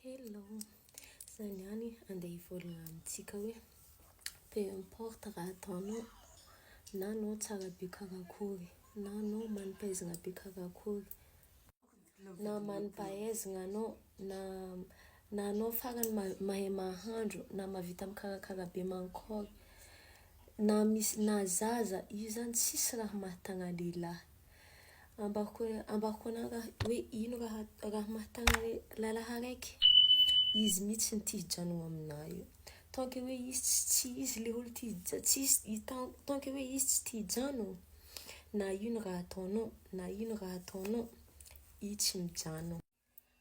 Hello, zany ihany andeha hivolagna amintsika hoe peu importe raha ataonao, na anao tsara be karakory, na anao manipaizina be karakory, na manipahaizina anao, na anao farany mahay mahandro, na mahavita mikarakara be mankory, na misy na zaza, io zany tsisy raha mahatagna lehilahy. Ambarako anao hoe ino raha mahatagna lalahy araiky? Izy mihitsy ny tia hijanona aminahy io. Tant que hoe izy tsy izy le olo tia tant que hoe izy tsy tia hijanona, na ino raha ataonao, na ino raha ataonao, izy tsy mijanona.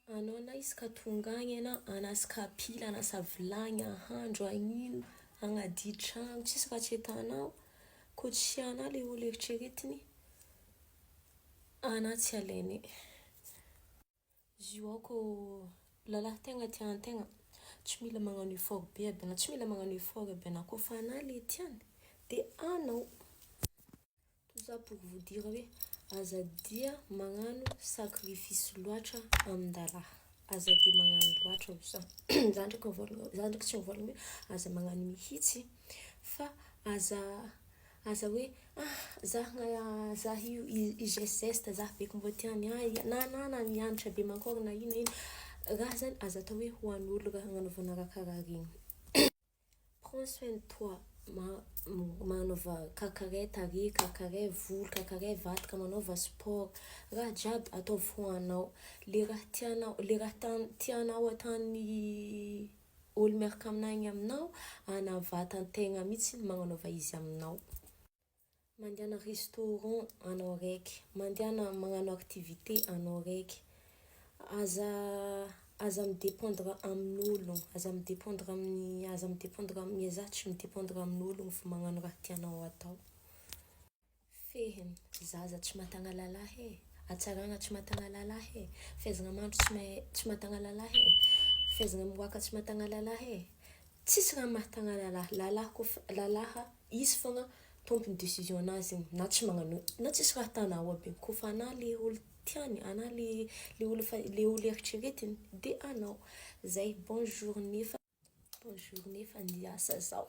Anao na izy ka tonga agny ana, anasa kapila, anasa vilagny, ahandro, agnino, agnadio tragno, tsisy raha tsy ataonao, ko tsy ana le olo eritreretiny, ana tsy alainy. Zio ako lalahy tegna tian-tegna, tsy mila magnano effort be aby, na tsy mila magnano effort aby ana, ko fa ana le tiany, de anao. Tout ça pour vous dire hoe azadia magnano sacrifice loatra amin-dalahy. Azadia magnano loatra za. Zany ndraiky tsy mivolagna hoe aza magnano mihitsy, fa aza hoe zah io i-geste zah beky mbô tiany na mianatra be mankory na ino raha zany aza atao hoe ho an'olo raha agnanaovana raha karaha regny. Prends soin de toi, manova kakaray tarehy, kakaray volo, kakaray vataka, manova sport, raha jiaby ataovy ho anao. Le raha tianao ataon'ny olo miaraka aminao aminao, anavatantegna mihitsy magnanaova izy aminao. Mandehana restaurant anao raiky, mandehana magnano activité anao raiky. Aza midépendre amin'ologno, aza midépendre amin'ny za tsy midépendre amin'ologno fa magnano raha tianao atao. Fehiny, zaza tsy mahatagna lalahy hatsaragna tsy mahatagna lalahy fahaizana mandro tsy mahatagna lalahy fahaizana miboaka tsy mahatagna lalahy tsisy raha mahatagna lalahy izy fogna tompony décision nazy na tsy magnano na tsisy raha ataonao aby ko fa ana le olo tiany, ana le olo eritreretiny de anao. Zay bonne journée fa andiasa zao.